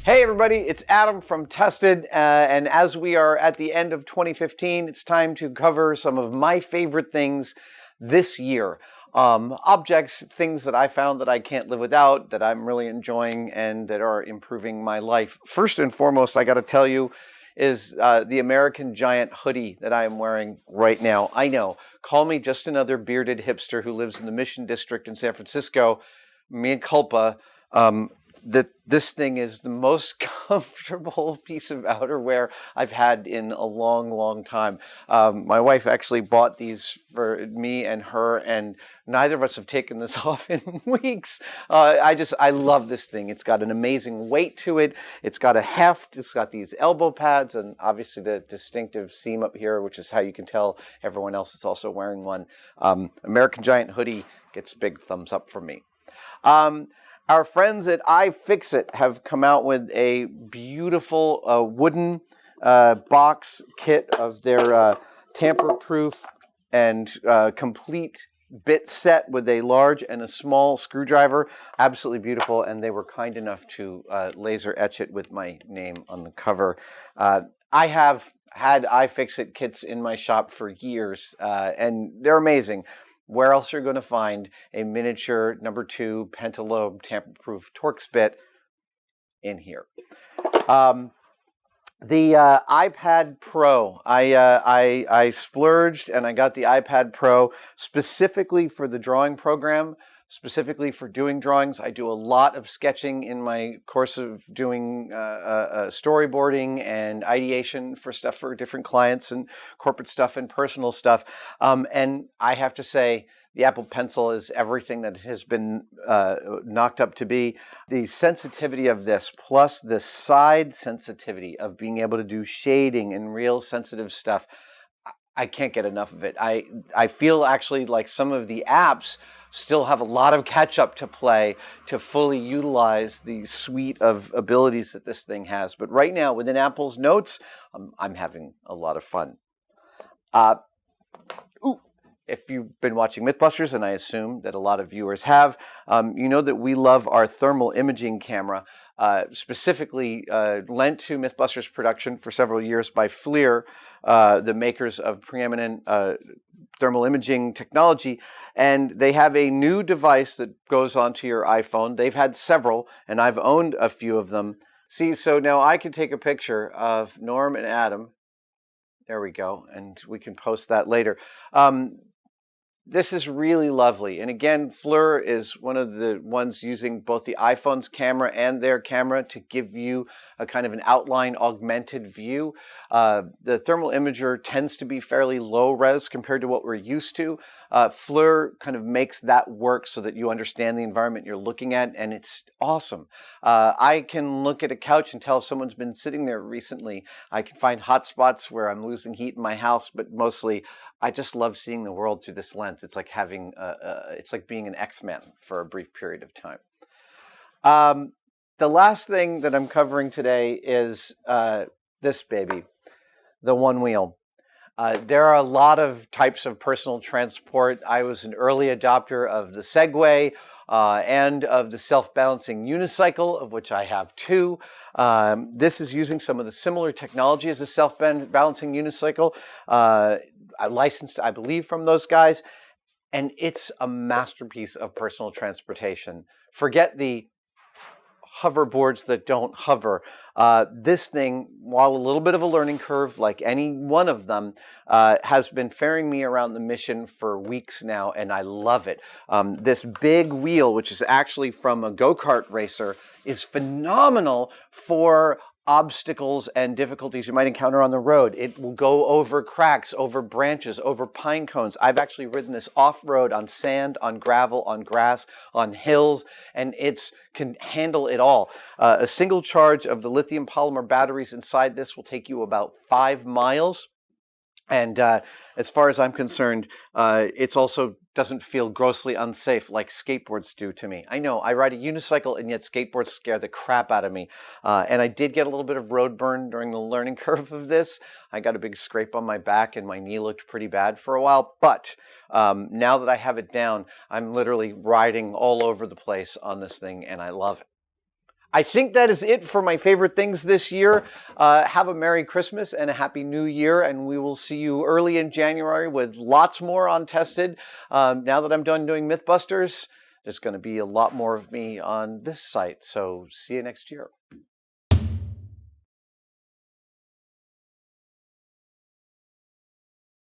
Hey everybody, it's Adam from Tested, and as we are at the end of 2015, it's time to cover some of my favorite things this year. Objects, things that I found that I can't live without, that I'm really enjoying, and that are improving my life. First and foremost, I got to tell you, is the American Giant hoodie that I am wearing right now. I know, call me just another bearded hipster who lives in the Mission District in San Francisco. Mea culpa. That this thing is the most comfortable piece of outerwear I've had in a long, long time. My wife actually bought these for me and her, and neither of us have taken this off in weeks. I love this thing. It's got an amazing weight to it. It's got a heft. It's got these elbow pads, and obviously the distinctive seam up here, which is how you can tell everyone else is also wearing one. American Giant hoodie gets big thumbs up from me. Our friends at iFixit have come out with a beautiful wooden box kit of their tamper-proof and complete bit set with a large and a small screwdriver. Absolutely beautiful, and they were kind enough to laser etch it with my name on the cover. I have had iFixit kits in my shop for years, and they're amazing. Where else are you going to find a miniature number 2 pentalobe tamper-proof Torx bit in here? The iPad Pro. I splurged and I got the iPad Pro specifically for the drawing program, specifically for doing drawings. I do a lot of sketching in my course of doing storyboarding and ideation for stuff for different clients and corporate stuff and personal stuff. And I have to say, the Apple Pencil is everything that it has been knocked up to be. The sensitivity of this, plus the side sensitivity of being able to do shading and real sensitive stuff, I can't get enough of it. I feel actually like some of the apps still have a lot of catch-up to play to fully utilize the suite of abilities that this thing has. But right now, within Apple's Notes, I'm having a lot of fun. If you've been watching Mythbusters, and I assume that a lot of viewers have, you know that we love our thermal imaging camera, specifically lent to Mythbusters production for several years by FLIR, the makers of preeminent thermal imaging technology, and they have a new device that goes onto your iPhone. They've had several, and I've owned a few of them. See, so now I can take a picture of Norm and Adam. There we go, and we can post that later. This is really lovely. And again, FLIR is one of the ones using both the iPhone's camera and their camera to give you a kind of an outline augmented view. The thermal imager tends to be fairly low res compared to what we're used to. FLIR kind of makes that work so that you understand the environment you're looking at, and it's awesome. I can look at a couch and tell if someone's been sitting there recently. I can find hot spots where I'm losing heat in my house, but mostly I just love seeing the world through this lens. It's like having, it's like being an X-Men for a brief period of time. The last thing that I'm covering today is this baby, the OneWheel. There are a lot of types of personal transport. I was an early adopter of the Segway and of the self-balancing unicycle, of which I have 2. This is using some of the similar technology as the self-balancing unicycle. I licensed, I believe, from those guys, and it's a masterpiece of personal transportation. Forget the hoverboards that don't hover. This thing, while a little bit of a learning curve, like any one of them, has been ferrying me around the Mission for weeks now, and I love it. This big wheel, which is actually from a go-kart racer, is phenomenal for obstacles and difficulties you might encounter on the road. It will go over cracks, over branches, over pine cones. I've actually ridden this off-road on sand, on gravel, on grass, on hills, and it can handle it all. A single charge of the lithium polymer batteries inside this will take you about 5 miles. And as far as I'm concerned, it's also doesn't feel grossly unsafe like skateboards do to me. I know, I ride a unicycle and yet skateboards scare the crap out of me. And I did get a little bit of road burn during the learning curve of this. I got a big scrape on my back and my knee looked pretty bad for a while. But now that I have it down, I'm literally riding all over the place on this thing and I love it. I think that is it for my favorite things this year. Have a Merry Christmas and a Happy New Year, and we will see you early in January with lots more on Tested. Now that I'm done doing Mythbusters, there's going to be a lot more of me on this site, so see you next year.